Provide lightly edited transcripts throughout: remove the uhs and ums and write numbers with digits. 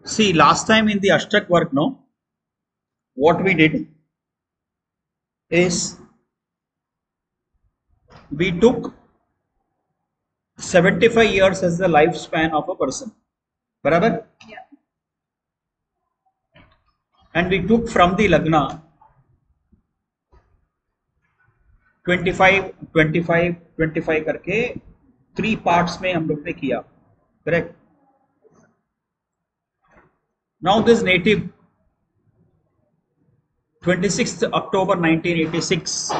See, last time in the Ashtak work, no, what we did is we took 75 years as the lifespan of a person. Barabar? Yeah. And we took from the Lagna 25, 25, 25 करके 3 parts में हम लोग ने किया. Correct? Now this native 26th October 1986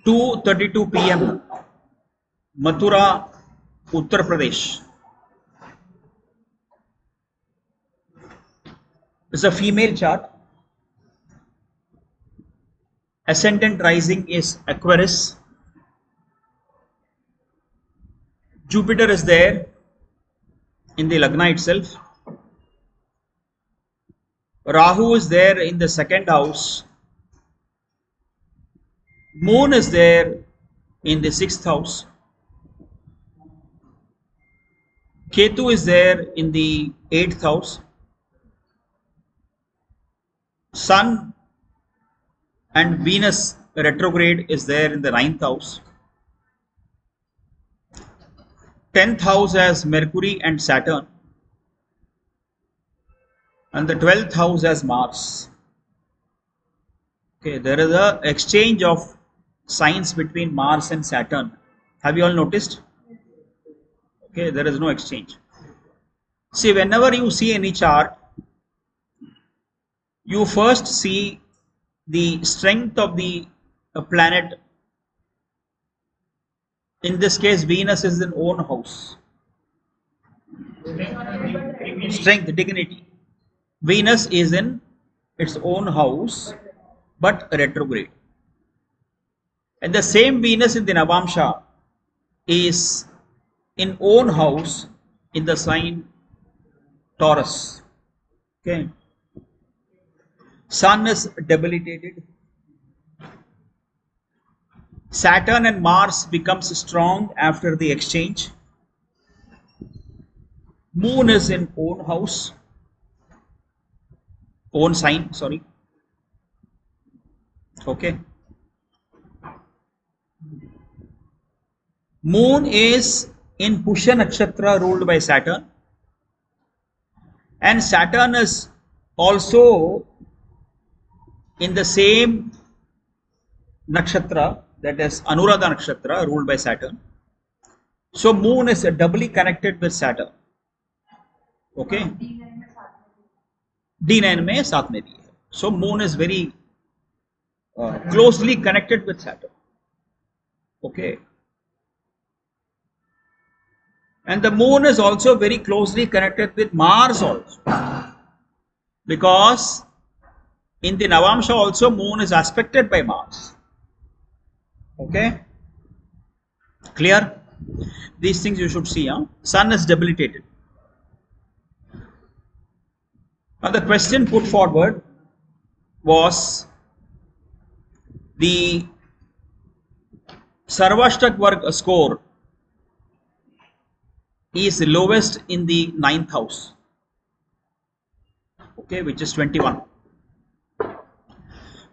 2:32 p.m. Mathura Uttar Pradesh. It's a female chart. Ascendant rising is Aquarius. Jupiter is there in the Lagna itself. Rahu is there in the second house. Moon is there in the 6th house. Ketu is there in the 8th house. Sun and Venus retrograde is there in the 9th house. 10th house has Mercury and Saturn. And the 12th house has Mars. Okay, there is a exchange of signs between Mars and Saturn. Have you all noticed? Okay, there is no exchange. See, whenever you see any chart, you first see the strength of the planet. In this case, Venus is in own house. Strength, dignity. Venus is in its own house, but retrograde. And the same Venus in the Navamsha is in own house in the sign Taurus. Okay. Sun is debilitated. Saturn and Mars becomes strong after the exchange. Moon is in own house, own sign, sorry. Okay. Moon is in Pushya Nakshatra ruled by Saturn. And Saturn is also in the same nakshatra, that is Anuradha Nakshatra ruled by Saturn. So Moon is doubly connected with Saturn. Okay. D9 में साथ में भी है. So Moon is very closely connected with Saturn. Okay. And the Moon is also very closely connected with Mars also. Because in the Navamsha also Moon is aspected by Mars. Okay. Clear? These things you should see. Huh? Sun is debilitated. Now the question put forward was the Sarvashtak Varg score is lowest in the 9th house. Okay, which is 21.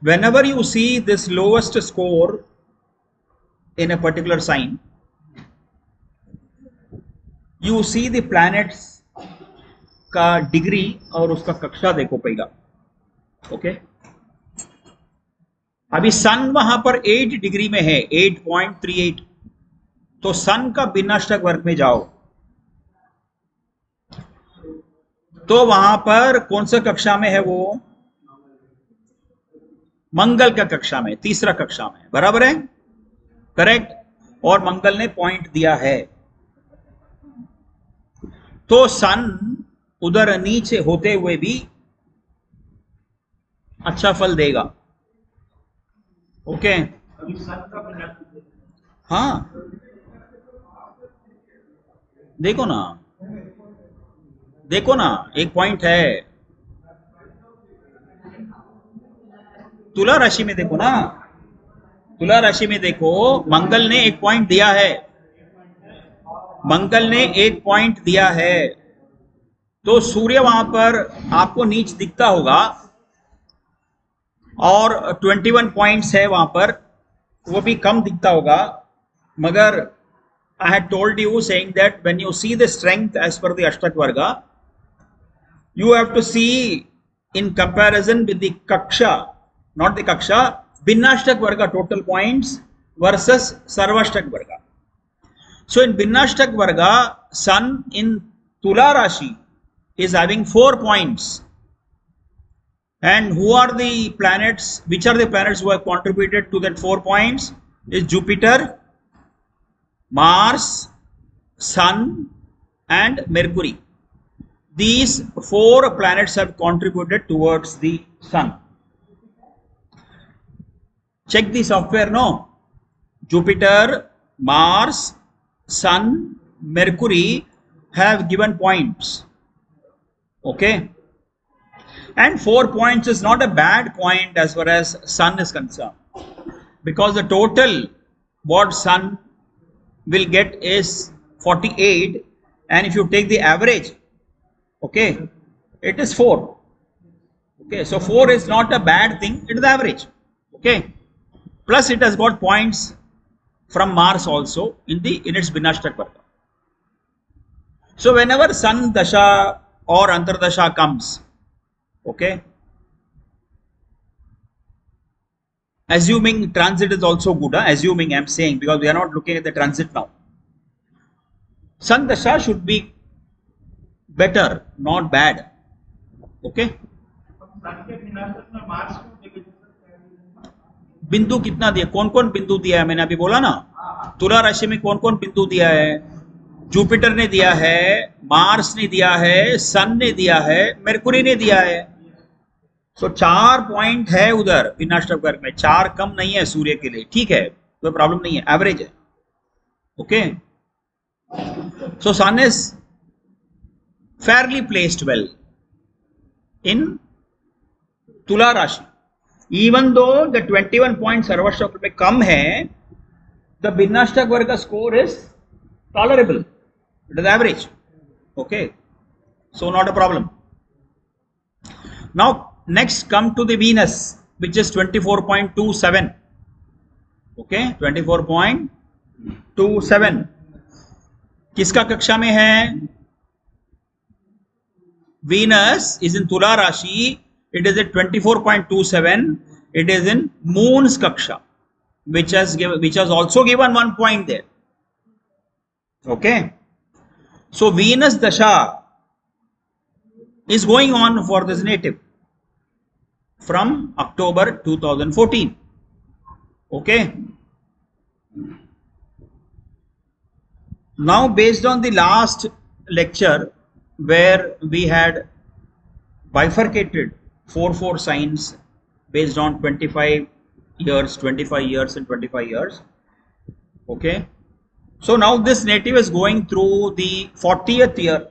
Whenever you see this lowest score in a particular sign, you see the planets का degree और उसका कक्षा देखो पहला. Okay. अभी सन वहां पर 8 degree में है, 8.38. तो सन का भिन्नाष्टक वर्ग में जाओ तो वहां पर कौन सा कक्षा में है वो? मंगल का कक्षा में, तीसरा कक्षा में. बराबर है? करेक्ट. और मंगल ने पॉइंट दिया है. तो सन उधर नीचे होते हुए भी अच्छा फल देगा. ओके. हाँ, देखो ना, देखो ना, एक पॉइंट है. तुला राशि में देखो ना, तुला राशि में देखो, मंगल ने एक पॉइंट दिया है. मंगल ने एक पॉइंट दिया है. तो सूर्य वहां पर आपको नीच दिखता होगा और 21 पॉइंट्स है वहां पर, वो भी कम दिखता होगा, मगर I had told you saying that when you see the strength as per the Ashtak Varga, you have to see in comparison with the Kaksha, not the Kaksha, Bhinnashtak Varga total points versus Sarvashtak Varga. So in Bhinnashtak Varga, Sun in Tula Rashi is having 4 points. And who are the planets? Which are the planets who have contributed to that 4 points? Is Jupiter, Mars, Sun and Mercury. These 4 planets have contributed towards the Sun. Check the software, no? Jupiter, Mars, Sun, Mercury have given points. Okay? And 4 points is not a bad point as far as Sun is concerned, because the total what Sun will get is 48, and if you take the average, okay, it is 4. Okay, so 4 is not a bad thing, it is the average. Okay, plus it has got points from Mars also in its Bhinnashtak Varga. So whenever Sun Dasha or Antardasha comes, okay, assuming transit is also good, assuming, I am saying, because we are not looking at the transit now. Sun Dasha should be better, not bad. Okay. बिंदु कितना दिया, कौन कौन बिंदु दिया है, मैंने अभी बोला ना, तुला राशि में कौन कौन बिंदु दिया है? जुपिटर ने दिया है, मार्स ने दिया है, सन ने दिया है, मेरकुरी ने दिया है. सो 4 पॉइंट है उधर विनाशक वर्ग में, 4 कम नहीं है सूर्य के लिए, ठीक है, कोई प्रॉब्लम नहीं है, एवरेज है. Okay, so sun is fairly placed well in तुला राशि. इवन दो द 21 पॉइंट सर्वश्चक्र में कम है, द भिन्नाष्टक वर्ग का score is tolerable, it is average. Okay, so not a problem. Now next come to the Venus, which is 24.27. okay, 24.27 किसका कक्षा में है? Venus is in Tula Rashi, it is at 24.27, it is in Moon's kaksha, which has also given 1 point there. Okay, so Venus Dasha is going on for this native from October 2014. Okay, now based on the last lecture where we had bifurcated 4 signs based on 25 years, 25 years and 25 years. Okay, so now this native is going through the 40th year,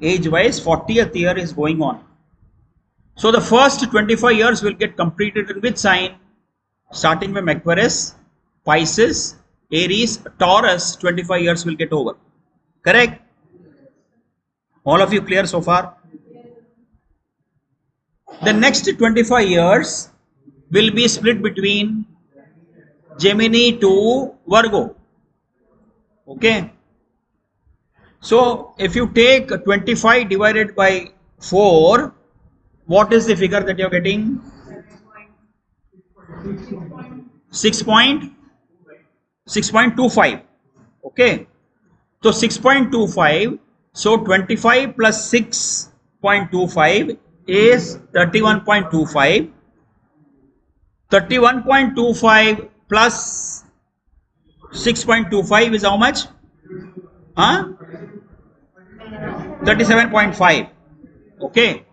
age wise 40th year is going on. So the first 25 years will get completed in which sign? Starting from Aquarius, Pisces, Aries, Taurus, 25 years will get over. Correct? All of you clear so far? The next 25 years will be split between Gemini to Virgo. Okay? So if you take 25 divided by 4, what is the figure that you are getting? 6.25. Okay, so 6.25, so 25 plus 6.25 is 31.25. 31.25 plus 6.25 is how much? 37.5. Okay,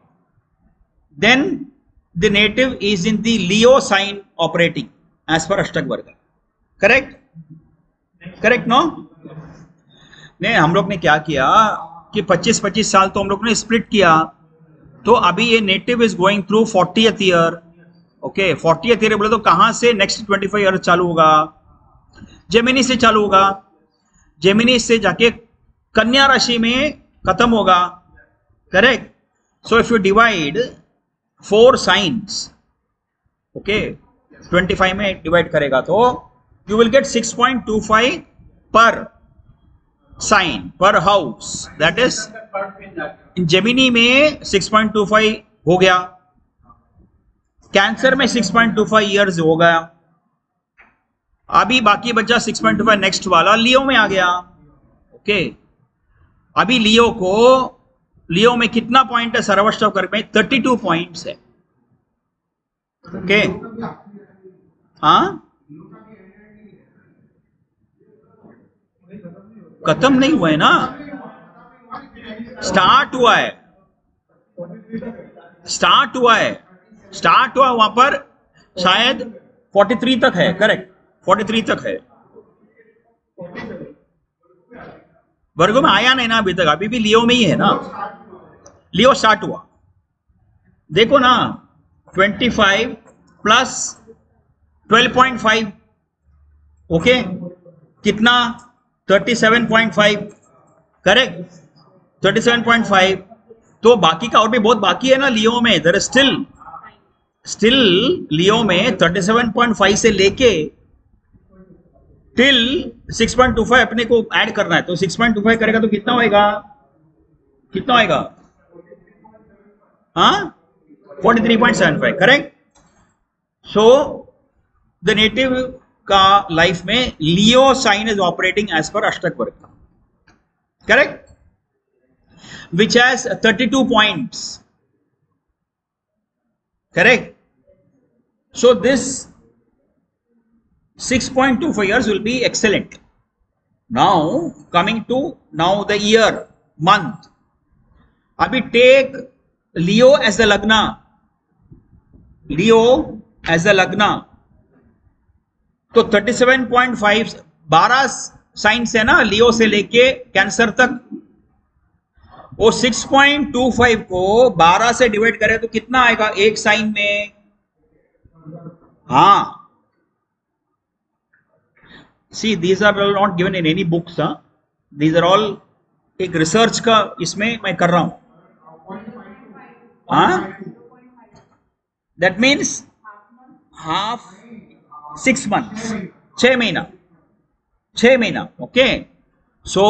then the native is in the Leo sign operating as per Ashtak Varga. Correct? Correct, no? नहीं, हम लोग ने क्या किया कि 25-25 साल तो हम लोग ने स्प्लिट किया, तो अभी ये native is going through 40th year. Okay, 40th year बोले तो कहां से नेक्स्ट 25 ईयर चालू होगा? जेमिनी से चालू होगा. जेमिनी से जाके कन्या राशि में खत्म होगा, correct. So if you divide 4 science, okay, 25 में डिवाइड करेगा तो यू विल गेट 6.25 पर साइन पर हाउस. दैट इज जेमिनी में 6.25 हो गया, कैंसर में 6.25 ईयर्स हो गया. अभी बाकी बचा 6.25 नेक्स्ट वाला लियो में आ गया. ओके, अभी लियो में कितना पॉइंट है सर्वश्रव कर्क में? 32 पॉइंट्स है. ओके, हाँ, खत्म नहीं हुआ है ना, स्टार्ट हुआ है, स्टार्ट हुआ वहां पर शायद 43 तक है, करेक्ट, 43 तक है. वर्गों में आया नहीं ना अभी तक, अभी भी लियो में ही है ना. लियो स्टार्ट हुआ, देखो ना, 25 प्लस 12.5, ओके, कितना? 37.5, करेक्ट, 37.5. तो बाकी का और भी बहुत बाकी है ना लियो में. देयर इज स्टिल लियो में 37.5 से लेके टिल 6.25 अपने को ऐड करना है. तो 6.25 करेगा तो कितना होएगा? हाँ, 43.75, करेक्ट. सो द नेटिव का लाइफ में Leo sign is operating as पर ashtakavarga, correct, which has 32 points, correct. So this 6.25 years will be excellent. Now coming to the year, month. Abhi take Leo as the lagna, तो 37.5 12 science है ना लियो से लेके cancer तक. वो 6.25 को 12 से डिवाइड करें तो कितना आएगा एक साइन में? हाँ, see these are not given in any books, these are all एक रिसर्च का इसमें मैं कर रहा हूं. हाँ, दैट मीन्स हाफ 6 months, 6 महीना, ओके. सो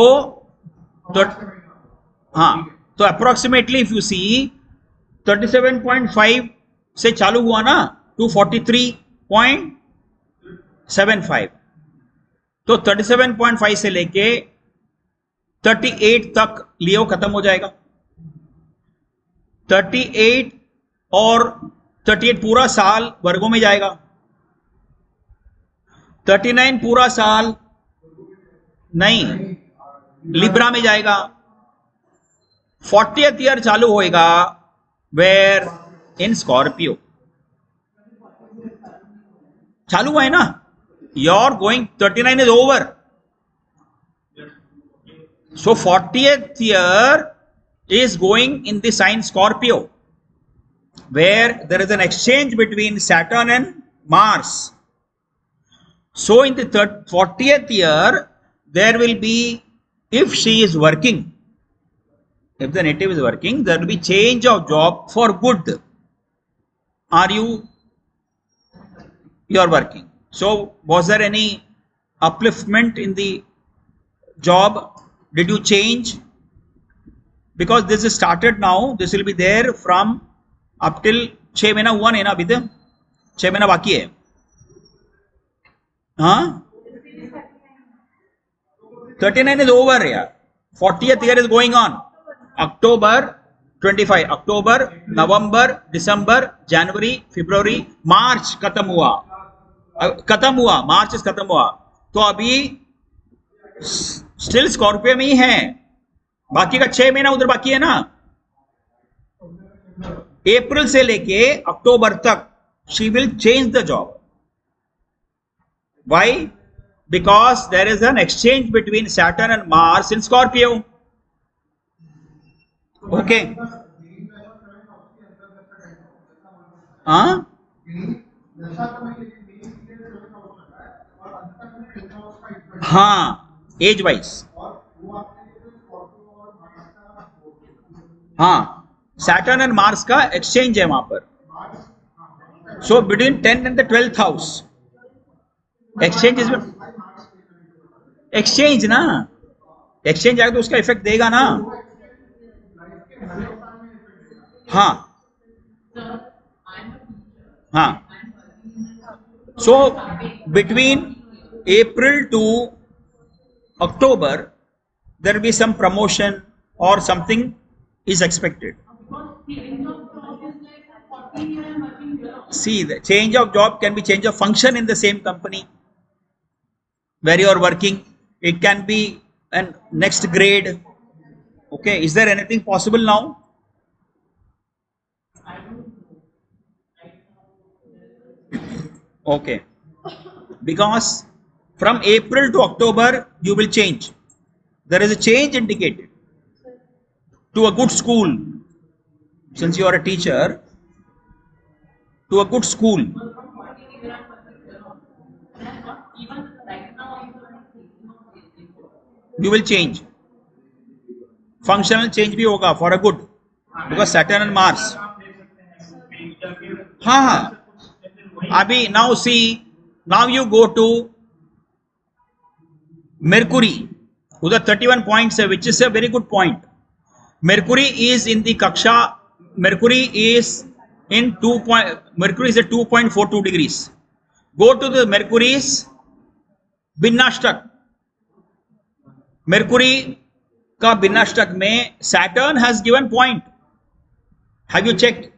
हाँ, तो अप्रोक्सीमेटली इफ यू सी 37.5 से चालू हुआ ना टू 43.75, तो 37.5 से लेके 38 तक लियो खत्म हो जाएगा. 38 और 38 पूरा साल वर्गों में जाएगा, 39 पूरा साल नहीं लिब्रा में जाएगा. 40th ईयर चालू होएगा वेयर इन स्कॉर्पियो. चालू हुआ है ना, your going 39 is over. So 40th year is going in the sign Scorpio, where there is an exchange between Saturn and Mars. So in the 40th year, there will be, if she is working, if the native is working, there will be change of job for good. Are you are working? So was there any upliftment in the job? Did you change? Because this is started now, this will be there from up till 6 महीना हुआ नहीं ना अभी तक, 6 महीना बाकी है. हाँ, 39 is over यार. 40th year is going on. October 25, अक्टूबर, नवंबर, दिसंबर, जनवरी, फरवरी, मार्च खत्म हुआ, मार्च खत्म हुआ. तो अभी स्टिल स्कॉर्पियो में ही है, बाकी का 6 महीना उधर बाकी है ना. अप्रैल से लेके अक्टूबर तक she will change the job. Why? Because there is an exchange between Saturn and Mars in Scorpio. Okay, हाँ, हाँ, एज वाइज. हाँ, सैटर्न एंड मार्स का एक्सचेंज है वहां पर. So between 10 and the 12th house exchange is exchange ना. Exchange आएगा तो उसका इफेक्ट देगा ना. हाँ हाँ. So between April to October there will be some promotion or something is expected. See, the change of job can be change of function in the same company where you are working. It can be an next grade. Okay, is there anything possible now? Okay, because from April to October you will change. There is a change indicated to a good school. Since you are a teacher, to a good school. You will change. Functional change भी होगा for a good, because Saturn and Mars. हाँ हाँ. अभी now see, now you go to Mercury. उधर 31 points है, which is a very good point. Mercury is in the Kaksha. Mercury is in Mercury is at 2.42 degrees. Go to the Mercury's Binnashtak. Mercury का बिन्नाष्टक में Saturn has given point. Have you checked?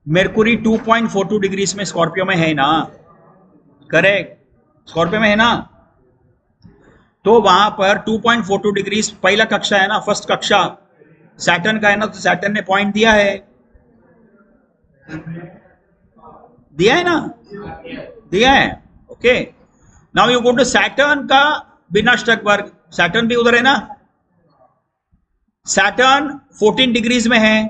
Mercury 2.42 degrees में Scorpio में है ना. Correct, Scorpio में है ना. तो वहां पर 2.42 डिग्रीज पहला कक्षा है ना, फर्स्ट कक्षा सैटर्न का है ना, तो सैटर्न ने पॉइंट दिया है. दिया है ना, दिया है. Okay, now you go to Saturn का बिन्नाष्टक वर्ग. सैटर्न भी उधर है ना. सैटर्न 14 डिग्रीज में है,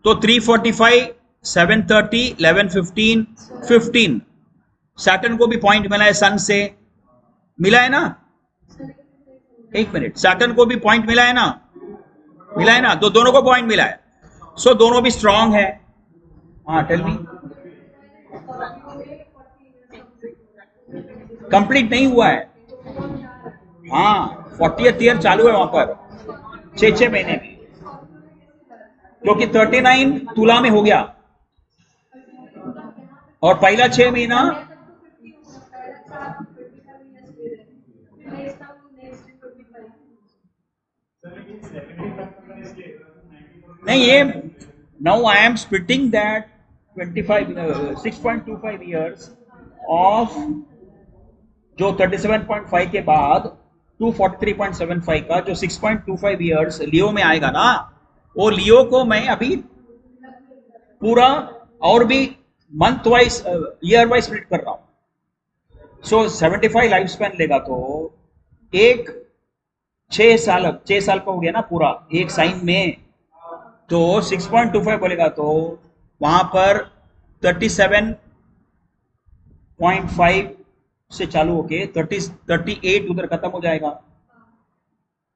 तो 345, 730, 1115, 15. सैटर्न को भी पॉइंट मिला है सन से. मिला है ना. एक मिनट, सैटर्न को भी पॉइंट मिला है ना. मिला है ना, तो दोनों को पॉइंट मिला है. सो दोनों भी स्ट्रांग है. हाँ, टेल मी. कंप्लीट नहीं हुआ है. हाँ, 40th ईयर चालू है वहां पर 6 महीने में, क्योंकि 39 तुला में हो गया और पहला 6 महीना. नहीं, ये now I am splitting that 6.25 years of जो 37.5 के बाद 243.75 का जो 6.25 ईयर्स लियो में आएगा ना, वो लियो को मैं अभी पूरा और भी month wise year wise split कर रहा हूं. सो 75 लाइफ स्पैन लेगा तो एक 6 साल का हो गया ना पूरा एक साइन में. तो 6.25 बोलेगा तो वहां पर 37.5 से चालू होके 38 उधर खत्म हो जाएगा.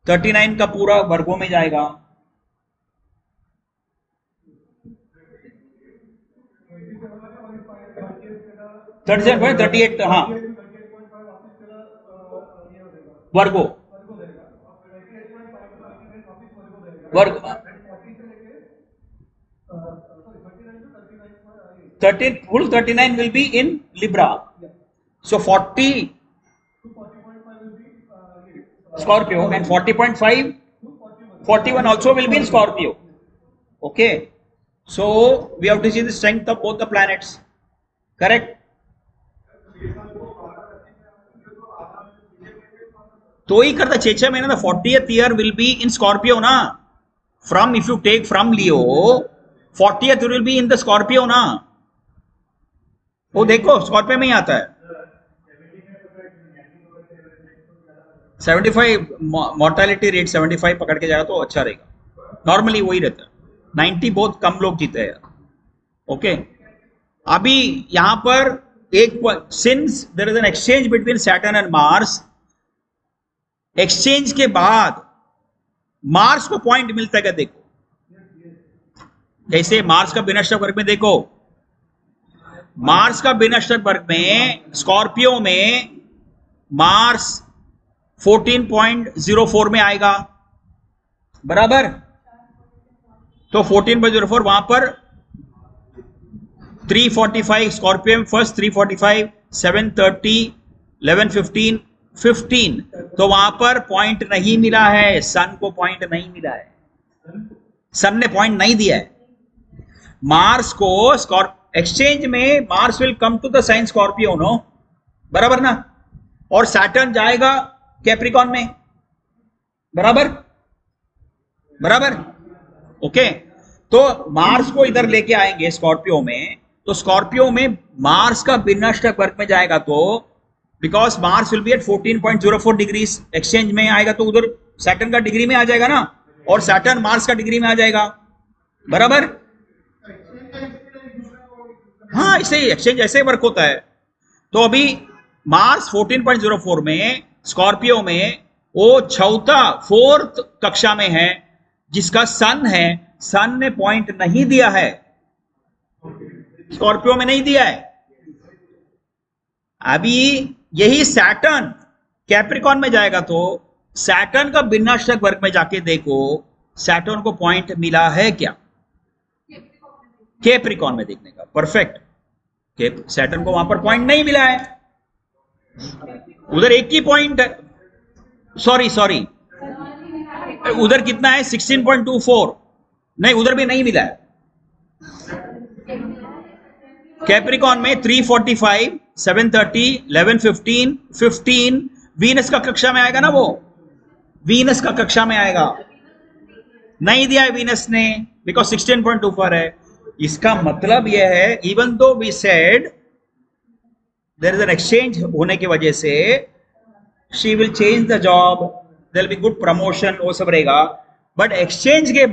39 का पूरा वर्गों में जाएगा. 37.38, हाँ, वर्गो वर्ग 39 will be in Libra. So 40 Scorpio and 40.5, 41 also will be in Scorpio. Okay, so we have to see the strength of both the planets. Correct? तो ही करता 6 महीना ना. 40th year will be in Scorpio ना. From if you take from Leo, 40th will be in the Scorpio ना. वो देखो Scorpio में ही आता है. 75 मोर्टेलिटी रेट 75 पकड़ के जाएगा तो अच्छा रहेगा. नॉर्मली वही रहता है. 90 बहुत कम लोग जीते हैं. ओके, अभी यहां पर एक since there is an exchange between Saturn and Mars, exchange के बाद मार्स को पॉइंट मिलता है क्या? देखो जैसे मार्स का विनष्टक वर्ग में देखो, मार्स का विनष्टक वर्ग में स्कॉर्पियो में मार्स 14.04 में आएगा, बराबर। तो 14.04 वहां पर 345 स्कॉर्पियो में फर्स्ट 345, 730, 1115, 15, तो वहां पर पॉइंट नहीं मिला है, सन को पॉइंट नहीं मिला है, सन ने पॉइंट नहीं दिया है। मार्स को एक्सचेंज में Mars will come to the sign Scorpio, no, बराबर ना, और सैटर्न जाएगा कैप्रिकॉन में, बराबर बराबर, ओके। तो मार्स को इधर लेके आएंगे स्कॉर्पियो में, तो स्कॉर्पियो में मार्स का विनष्टक वर्ग में जाएगा, तो because Mars will be at 14.04 degrees, exchange में आएगा तो उधर सैटर्न का डिग्री में आ जाएगा ना, और सैटर्न मार्स का डिग्री में आ जाएगा, बराबर। हाँ, ऐसे ही एक्सचेंज ऐसे वर्क होता है। तो अभी मार्स 14.04 में स्कॉर्पियो में वो चौथा फोर्थ कक्षा में है, जिसका सन है, सन ने पॉइंट नहीं दिया है, स्कॉर्पियो में नहीं दिया है। अभी यही सैटर्न कैप्रिकॉन में जाएगा, तो सैटर्न का विनष्टक वर्ग में जाके देखो सैटर्न को पॉइंट मिला है क्या, कैप्रिकॉन में देखने का, परफेक्ट। सैटर्न को वहां पर पॉइंट नहीं मिला है, उधर एक ही पॉइंट है, सॉरी उधर कितना है 16.24, नहीं उधर भी नहीं मिला है। कैप्रिकॉन में 345, 730, 1115, 15 वीनस का कक्षा में आएगा ना, वो वीनस का कक्षा में आएगा, नहीं दिया है वीनस ने, बिकॉज 16.24 है। इसका मतलब यह है, even though we said there is an exchange होने की वजह से she will change the job, there will be good promotion, वो सब रहेगा, बट एक्सचेंज के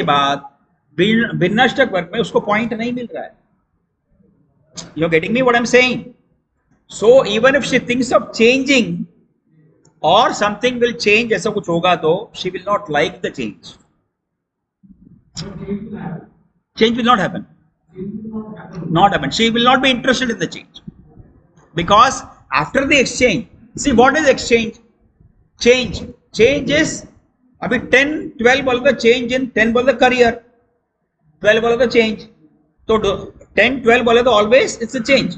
बाद विनष्टक वर्ग में उसको पॉइंट नहीं मिल रहा है। You are getting me what I am saying? So even if she thinks of changing और समथिंग विल चेंज, ऐसा कुछ होगा तो she will not like the change, change will not happen, she will not be interested in the change, because after the exchange, see what is exchange? change is अभी 10 12 बोलो तो change in 10 बोलो तो career, 12 बोलो तो change, तो 10 12 बोले तो always it's a change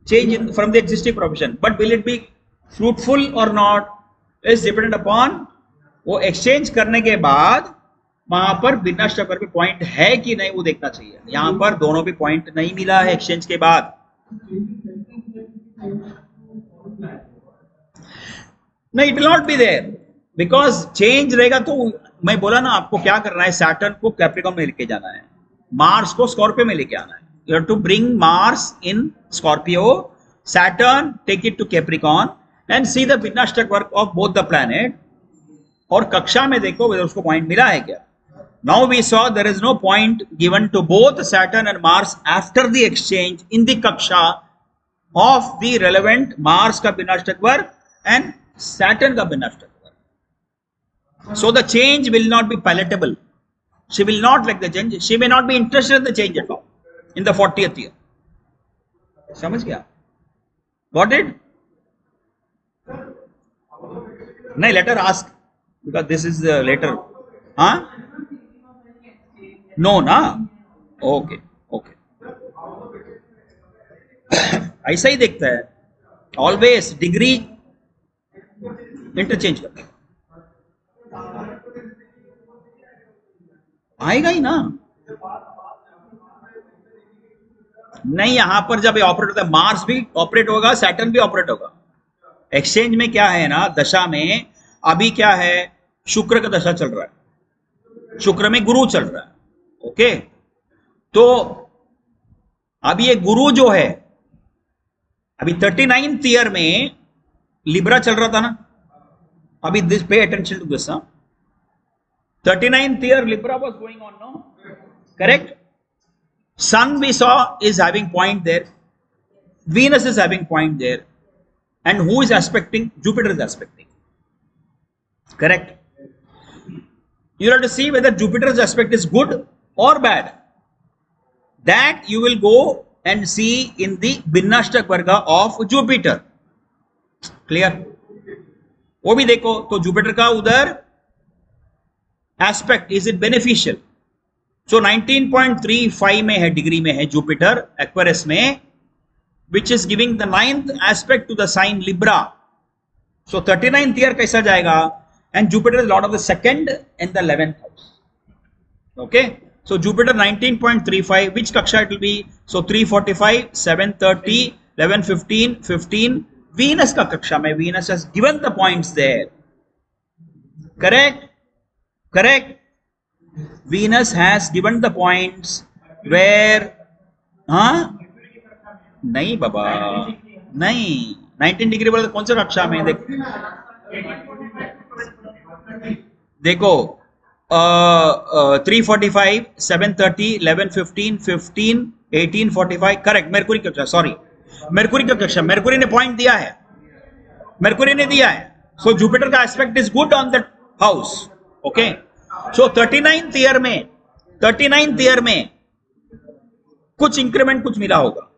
in from the existing profession, but will it be fruitful or not is dependent upon वो exchange करने के बाद वहां पर विनष्टक वर्ग पे पॉइंट है कि नहीं वो देखना चाहिए। यहां पर दोनों भी पॉइंट नहीं मिला है एक्सचेंज के बाद, नहीं, it will not be there, because change रहेगा। तो मैं बोला ना आपको क्या करना है, सैटर्न को कैप्रिकॉन में लेके जाना है, मार्स को स्कॉर्पियो में लेके आना है। You have to bring Mars in Scorpio, Saturn take it to Capricorn and see the bhinnashtakavarga of both the planet, और कक्षा में देखो whether उसको पॉइंट मिला है क्या। Now we saw there is no point given to both Saturn and Mars after the exchange in the kaksha of the relevant Mars ka vinashtak varg and Saturn ka vinashtak varg. So the change will not be palatable. She will not like the change. She may not be interested in the change at all in the 40th year. समझ गया? Got it? नहीं, let her ask because this is later. हाँ? No ना, okay okay, ऐसा ही देखता है always, degree interchange करता है, आएगा ही ना। नहीं, यहां पर जब ये ऑपरेट होता है, मार्स भी ऑपरेट होगा, सैटर्न भी ऑपरेट होगा। एक्सचेंज में क्या है ना, दशा में अभी क्या है, शुक्र का दशा चल रहा है, शुक्र में गुरु चल रहा है, ओके। तो अभी ये गुरु जो है, अभी 39th ईयर में लिब्रा चल रहा था ना, अभी this pay attention to this, 39th year Libra was going on, no, correct. Sun we saw is having point there, Venus is having point there, and who is aspecting? Jupiter is aspecting. Correct. You have to see whether Jupiter's aspect is good or bad. That you will go and see in the Binnashtak Varga of Jupiter. Clear? वो भी देखो तो Jupiter का उधर aspect is it beneficial. So 19.35 में है, degree में है जुपिटर एक्वेरियस में, which is giving the 9th aspect to the sign Libra. So 39th year कैसा जाएगा? And Jupiter is lord of the second and the 11th house. Okay, so Jupiter 19.35, which कक्षा it will be? So 345, 730, 11, 15, 15. Venus का कक्षा में, Venus has given the points there. Correct, correct. Venus has given the points where, हाँ नहीं बाबा नहीं, 19 degree वाला कौन सा कक्षा में? देखो 345, 730, 11, 15, 15, 18, 45. करेक्ट, मेरकुरी कक्षा, सॉरी मेरकुरी का कक्षा. मेरकुरी ने पॉइंट दिया है, मेरकुरी ने दिया है. सो जुपिटर का aspect is good on that house. Okay, so 39th year में, 39th ईयर में कुछ इंक्रीमेंट कुछ मिला होगा,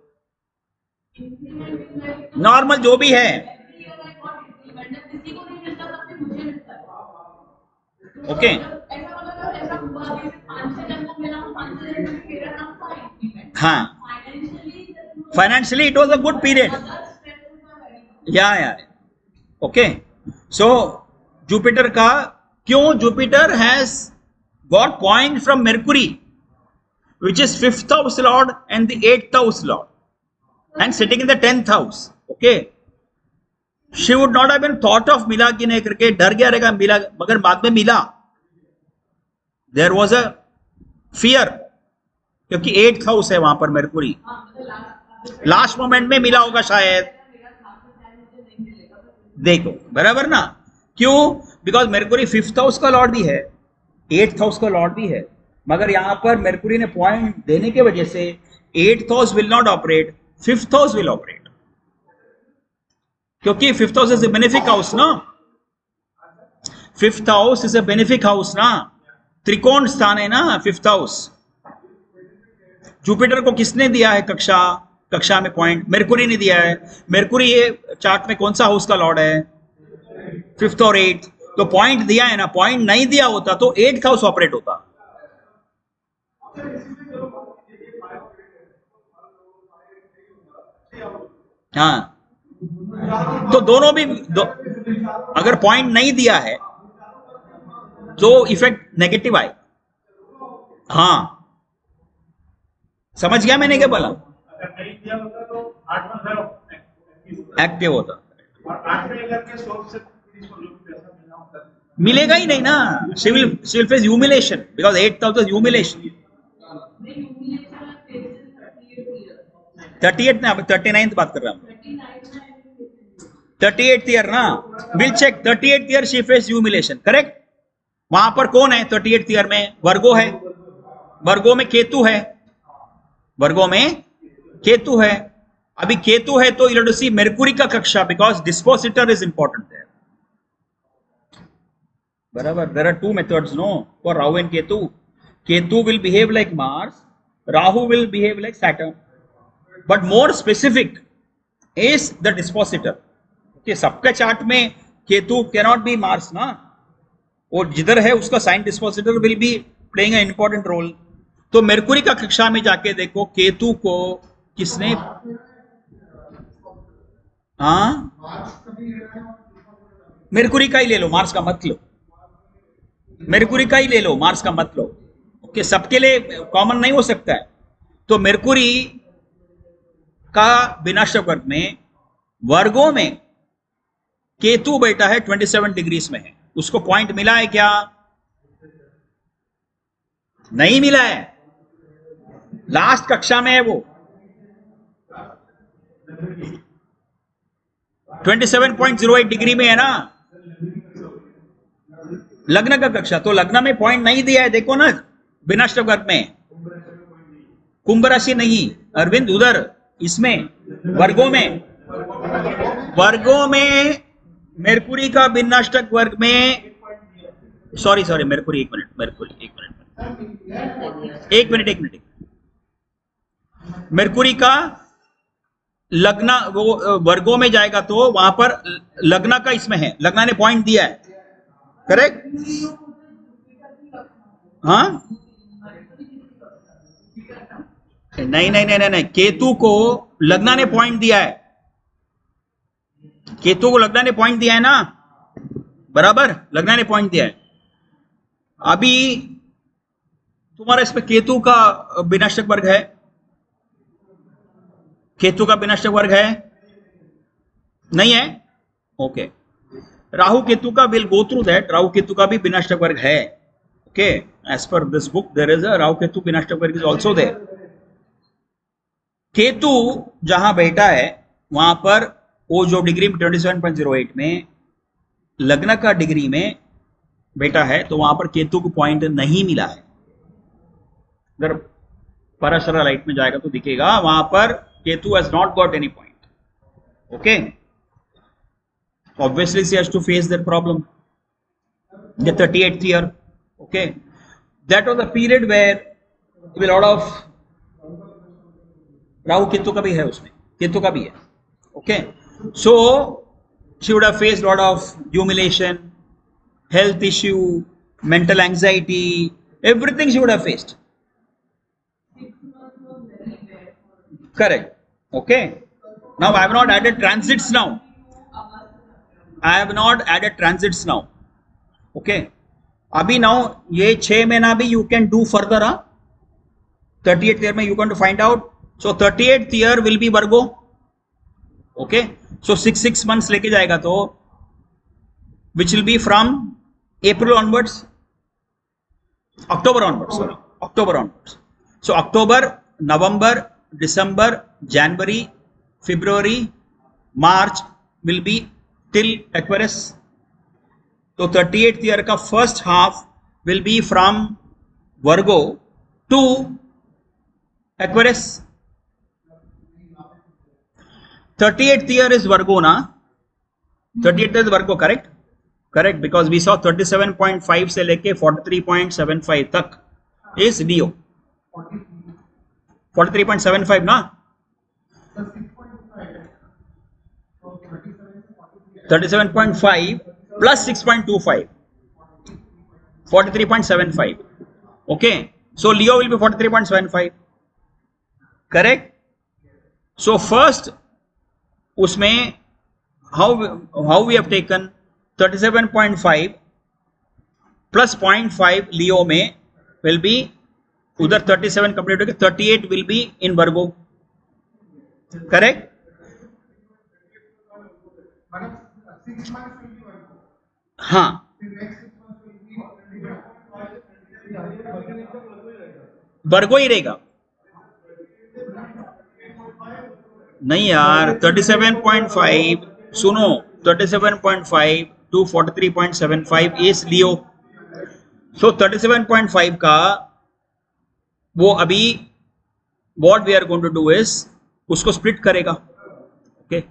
नॉर्मल जो भी है. ओके, हाँ, financially it was a good period. Yeah okay, so Jupiter का क्यों? Jupiter has got point from Mercury which is 5th house lord and the 8th house lord and sitting in the 10th house. Okay, she would not have been thought of मिला कि नहीं करके, डर गया रहेगा मिला, मगर बाद में मिला. देयर वॉज अ फियर, क्योंकि 8th हाउस है वहां पर मेरकुरी. लास्ट मोमेंट में मिला होगा शायद. देखो बराबर ना, क्यों? बिकॉज मेरकुरी 5th हाउस का लॉर्ड भी है, 8th हाउस का लॉर्ड भी है, मगर यहां पर मेरकुरी ने पॉइंट देने की वजह से 8th house will not operate, 5th house will operate, क्योंकि 5th house is a benefic house ना. 5th house is a benefic house ना, त्रिकोण स्थान है ना 5th हाउस. जुपिटर को किसने दिया है कक्षा? कक्षा में पॉइंट मेरकुरी ने दिया है. मेरकुरी ये चार्ट में कौन सा हाउस का लॉर्ड है? 5th और 8th. तो पॉइंट दिया है ना, पॉइंट नहीं दिया होता तो 8th हाउस ऑपरेट होता. हाँ, तो दोनों भी अगर पॉइंट नहीं दिया है तो इफेक्ट नेगेटिव आए. हाँ, समझ गया मैंने क्या बोला? एक्टिव होता, मिलेगा ही नहीं ना. She will face humiliation, because 8th house humiliation. 38 ना, 39th बात कर रहा हूं. 38th ईयर ना, will check. 38th year she face humiliation. Correct. वहां पर कौन है 38th ईयर में? वर्गो है, वर्गो में केतु है, वर्गो में केतु है. अभी केतु है तो यू सी मेरकुरी का कक्षा, बिकॉज डिस्पोसिटर इज इंपॉर्टेंट है. बराबर. There are two methods no for Rahu and Ketu. Ketu will behave like Mars, Rahu will behave like Saturn, but more specific is the dispositor. कि सबके चार्ट में केतु कैनॉट बी मार्स ना, और जिधर है उसका sign dispositor will be playing an important role. तो Mercury का कक्षा में जाके देखो केतु को किसने, हाँ मेरकुरी का ही ले लो, मार्स का मत लो. मेरकुरी का ही ले लो, मार्स का मत लो. ओके, सबके लिए कॉमन नहीं हो सकता है. तो मेरकुरी का विनाशक वर्ग में, वर्गों में केतु बैठा है 27 डिग्रीज में है. उसको पॉइंट मिला है क्या? नहीं मिला है, लास्ट कक्षा में है वो. 27.08 डिग्री में है ना लग्न का कक्षा. तो लग्न में पॉइंट नहीं दिया है, देखो ना विनाशक वर्ग में. कुंभ राशि नहीं अरविंद, उधर इसमें वर्गों में, वर्गों में मेरकुरी का विनाशक वर्ग में सॉरी सॉरी मेरकुरी, एक मिनट, मेरकुरी एक मिनट। मेरकुरी का लग्ना वो वर्गों में जाएगा तो वहां पर लग्ना का इसमें है, लग्ना ने पॉइंट दिया है, करेक्ट? हाँ, नहीं, केतु को लग्ना ने पॉइंट दिया है, केतु को लग्ना ने पॉइंट दिया है ना, बराबर, लग्ना ने पॉइंट दिया है। अभी तुम्हारा इसमें केतु का विनाशक वर्ग है, केतु का विनाशक वर्ग है, नहीं है? ओके, राहु केतु का, will go through that, Rahu Ketu का भी विनाशक वर्ग है। Okay, as per this book there is a Rahu Ketu विनाशक वर्ग इज आल्सो देयर। केतु जहां बैठा है वहां पर वो जो डिग्री में 27.08 में लग्न का डिग्री में बैठा है, तो वहां पर केतु को पॉइंट नहीं मिला है। अगर पराशरा लाइट में जाएगा तो दिखेगा वहां पर Ketu has not got any point. Okay, obviously she has to face that problem, the 38th year. Okay, that was the period where a lot of Rahu Ketu का भी है, उसमें केतु का भी है। Okay, so she would have faced lot of humiliation, health issue, mental anxiety, everything she would have faced. Correct. Okay, now I have not added transits now. I have not added transits now. Okay, अभी now ये 6 महीना भी you can do further, 38th year में you can to find out. So 38th year will be Virgo. Okay, so 6 months लेके जाएगा तो which will be from April onwards, October onwards, sorry, October onwards. So October, November, December, January, February, March will be till Aquarius. तो 38th year का first half will be from Virgo to Aquarius. 38th year is Virgo ना, 38th is Virgo, correct? Correct, because we saw 37.5 से लेके 43.75 तक is Leo. 43.75 ना, 37.5 plus 6.25, 43.75. Okay, so Leo will be 43.75, correct? So first उसमें how we have taken 37.5 plus 0.5 Leo में will be, उधर 37 complete होगी, 38 will be in Virgo, correct? हाँ, वर्गो ही रहेगा। नहीं यार, 37.5 सुनो, 37.5 to 43.75 is Leo. So 37.5 का वो अभी what we are going to do is उसको split करेगा। Okay,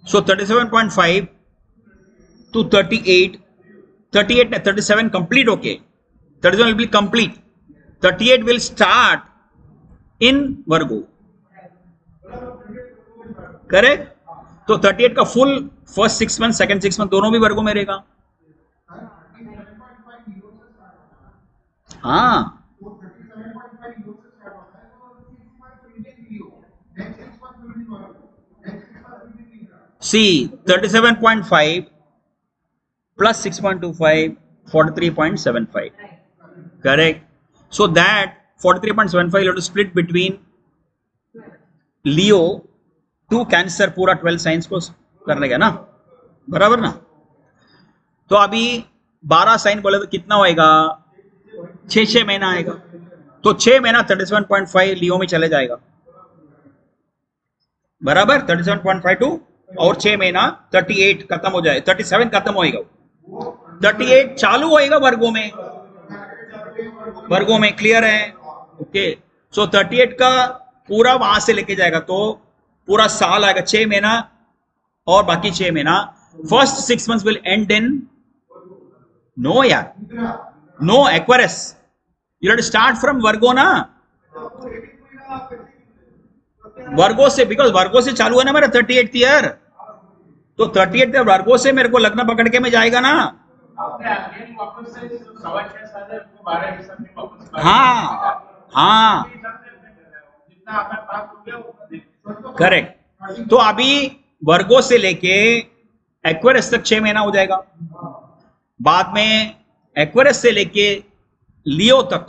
so 37.5 to 38, 37 complete. Okay, 37 will be complete, 38 will start in Virgo, correct? तो 38 का full first 6 month, second 6 month दोनों भी वर्गों में रहेगा। हाँ, सी 37.5 plus 6.25, 43.75, correct? So that 43.75 you have to split between Leo to Cancer, पूरा 12 साइंस को करने का ना, बराबर ना? तो अभी 12 साइन बोले तो कितना होएगा? 6 महीना आएगा, तो 6 महीना 37.5 लियो में चले जाएगा, बराबर? 37.5 टू और 6 महीना 38 खत्म हो जाए, 37 खत्म होएगा, 38 चालू होएगा वर्गों में, वर्गों में, क्लियर है? ओके, सो 38 का पूरा वहां से लेके जाएगा तो पूरा साल आएगा, 6 महीना और बाकी 6 महीना, first 6 months will end in no यार, no Aquarius, you have to start from Virgo ना, वर्गो से, बिकॉज वर्गो से चालू है ना मेरा 38th ईयर, तो 38th ईयर वर्गो से मेरे को लग्न पकड़ के में जाएगा ना। हाँ हाँ करेक्ट। तो अभी वर्गो से लेके एक्वेरियस तक 6 महीना हो जाएगा, बाद में एक्वेरियस से लेके लियो तक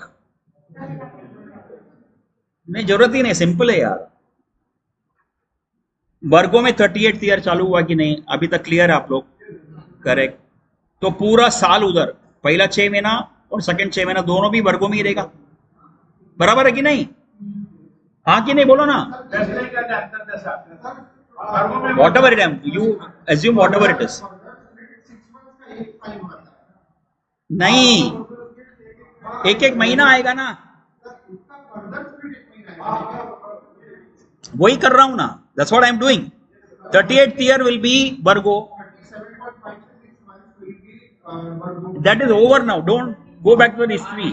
नहीं, जरूरत ही नहीं, सिंपल है यार। वर्गो में 38th ईयर चालू हुआ कि नहीं अभी तक, क्लियर है आप लोग? करेक्ट। तो पूरा साल उधर, पहला 6 महीना और सेकंड 6 महीना दोनों भी वर्गो में ही रहेगा, बराबर है कि नहीं? हाँ कि नहीं, बोलो ना। Whatever it am, you assume whatever it is. नहीं, एक एक महीना आएगा ना, वही कर रहा हूं ना, that's what I am doing. 38th year will be Virgo, that is over now, don't go back to the history.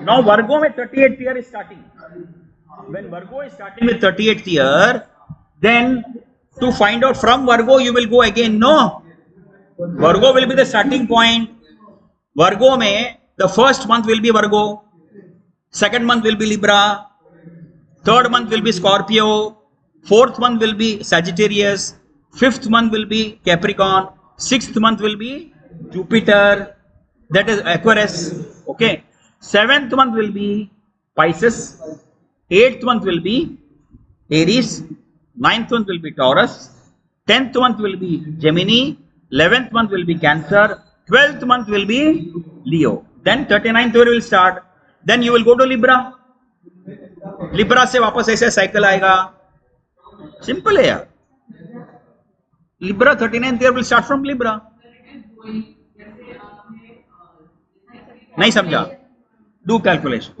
Now Virgo में 38th year is starting. When Virgo is starting with 38th year, then to find out from Virgo you will go again, no, Virgo will be the starting point. Virgo में the first month will be Virgo, second month will be Libra, third month will be Scorpio, fourth month will be Sagittarius, fifth month will be Capricorn, sixth month will be Jupiter, that is Aquarius, okay. Seventh month will be Pisces, eighth month will be Aries, ninth month will be Taurus, 10th month will be Gemini, 11th month will be Cancer, 12th month will be Leo, then 39th year will start, then you will go to Libra, Libra से वापस ऐसे cycle आएगा, simple है यार। Libra 39th year will start from Libra। नहीं समझा, do calculation.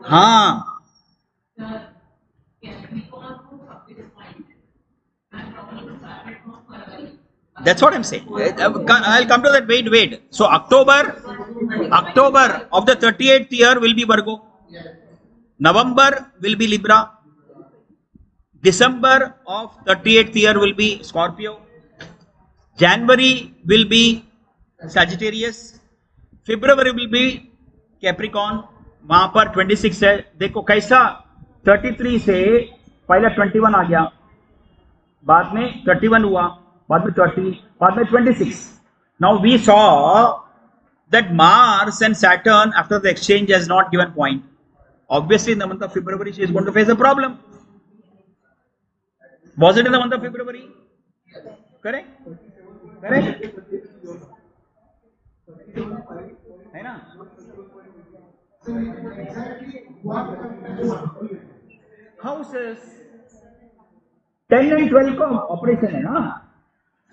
हाँ that's what I'm saying, I'll come to that, wait, so October of the 38th year will be Virgo, November will be Libra, December of 38th year will be Scorpio, January will be Sagittarius, February will be Capricorn, वहां पर 26 है, देखो कैसा 33 से पहले 21 आ गया, बाद में 31 हुआ, बाद में 30, बाद में 26. Now we saw that Mars and Saturn after the exchange has not given point. Obviously in the month of February she is going to face a problem. Was it in the month of February? Correct? है ना? Houses 10 and 12 का operation है ना,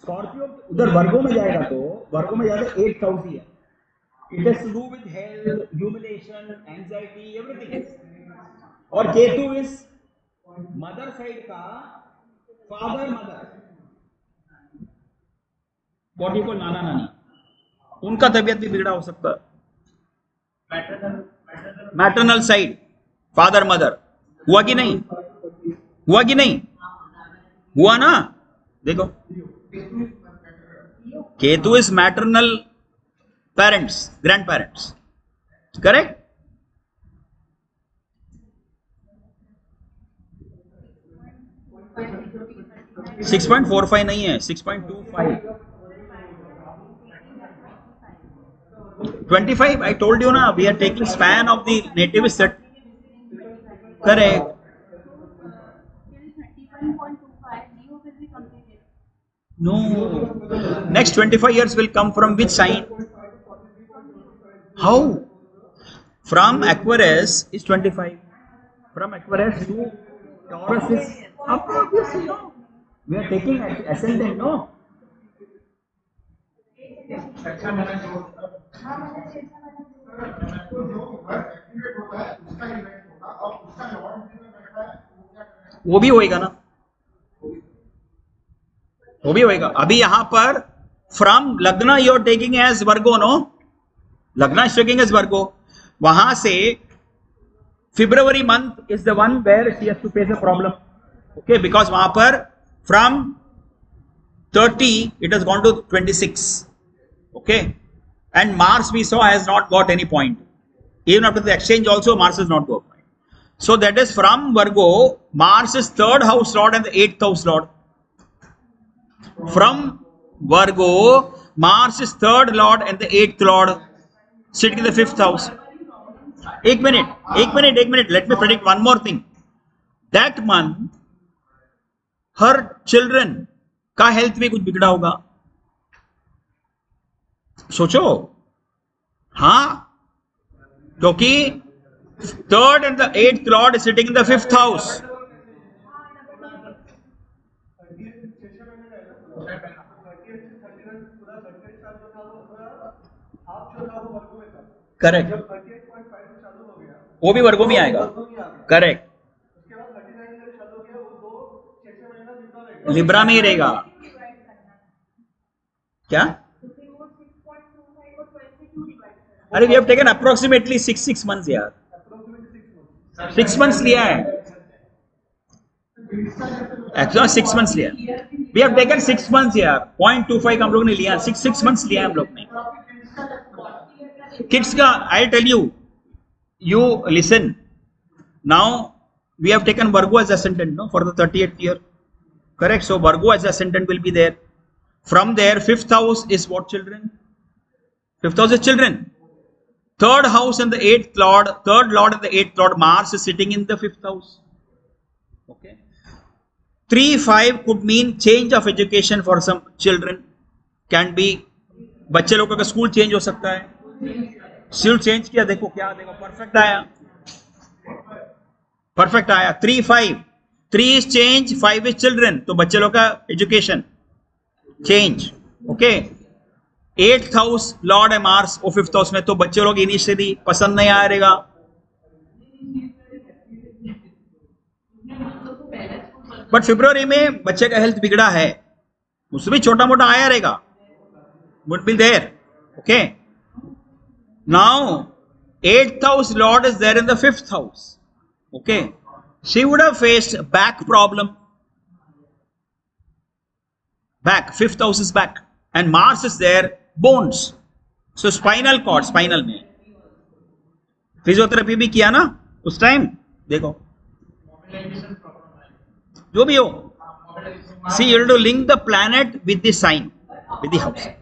Scorpio उधर वर्गो में जाएगा, तो वर्गो में जाएगा 8th हाउस ही है, it has to do with health, humiliation, anxiety, everything. और केतु इज मदर साइड का फादर मदर, बॉडी को नाना नानी, उनका तबीयत भी बिगड़ा हो सकता है। मैटरनल साइड फादर मदर हुआ कि नहीं, हुआ कि नहीं, हुआ ना? देखो Ketu is maternal parents, grand parents, correct? Six 6.45 नहीं है, 6.25, 25. I told you na, we are taking span of the native set. Correct. No. Next 25 years will come from which sign? How? From Aquarius is 25. From Aquarius to Taurus is obviously no. We are taking ascendant, no? वो भी होएगा ना, वो भी होएगा। अभी यहां पर From Lagna you are taking as Virgo, no? Lagna is taking as Virgo. वहां से February month is the one where she has to face a problem. Okay, because वहां पर from 30 it has gone to 26. Okay, and Mars we saw has not got any point. Even after the exchange also Mars has not got point. So that is from Virgo, Mars is 3rd house lord and the 8th house lord. From Virgo, Mars is 3rd lord and the 8th lord, sitting in the 5th house. एक minute. Let me predict one more thing. That month, her children का health में कुछ बिगड़ा होगा. सोचो. हाँ, क्योंकि 3rd and the 8th lord is sitting in the 5th house. Correct, वो भी वर्गो में आएगा. करेक्ट, लिब्रा में ही रहेगा. क्या? अरे we have taken approximately 6 months यार. 6 months लिया है. एक्चुअली 6 months लिया. वी हैव टेकन 6 months यार. 0.25 हम लोग ने लिया. 6 months लिया हम लोग ने. किड्स का I tell you, you listen. Now we have taken Virgo as ascendant, no, for the 38th year. Correct. So Virgo as ascendant will be there. From there, 5th house is what, children? 5th house is children. 3rd house and the 8th lord, 3rd lord and the 8th lord, Mars is sitting in the 5th house. Okay. 3-5 could mean change of education for some children. Can be, बच्चे लोगों का school change हो सकता है. School change किया, देखो क्या, देखो परफेक्ट आया. परफेक्ट आया. 3-5, 3 is change, 5 is children. तो बच्चे लोग का education change. Okay. 8th house Lord है मार्स, और 5th हाउस में, तो बच्चे लोग इनिशियली पसंद नहीं आ रहेगा. बट फरवरी में बच्चे का हेल्थ बिगड़ा है, उसमें छोटा मोटा आया रहेगा. Would be there. Okay. Now 8th house lord is there in the 5th house. Okay, she would have faced back problem. Back, 5th house is back, and Mars is there, bones. So spinal cord, spinal में physiotherapy भी किया ना उस time. देखो जो भी हो, see you have to link the planet with the sign, with the house.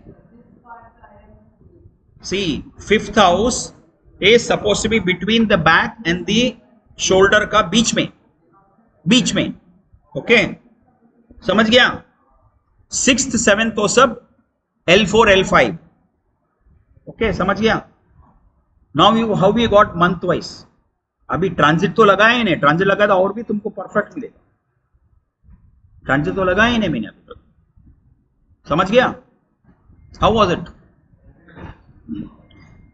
See, 5th house is supposed to be between the back and the shoulder का बीच में. ओके, समझ गया. 6th 7th तो सब L4 L5. ओके, समझ गया. Now how we got month wise. अभी transit तो लगाए ही नहीं. ट्रांजिट लगाया तो और भी तुमको परफेक्ट मिलेगा. ट्रांजिट तो लगाए ही नहीं मैंने अभी तक. समझ गया. How was it?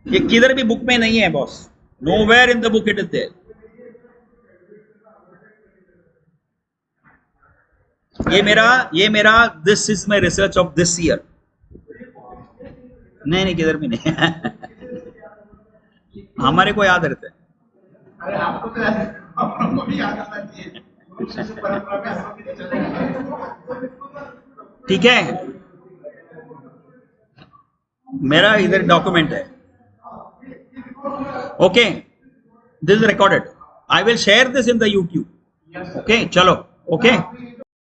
ये किधर भी बुक में नहीं है boss. Nowhere in the book it is there. ये मेरा this is my research of this year. नहीं किधर भी नहीं. हमारे को याद रहता है. अरे आपको भी याद आना चाहिए. ठीक है, मेरा इधर डॉक्यूमेंट है. Okay, this is recorded. I will share this in the YouTube. Okay, चलो. ओके.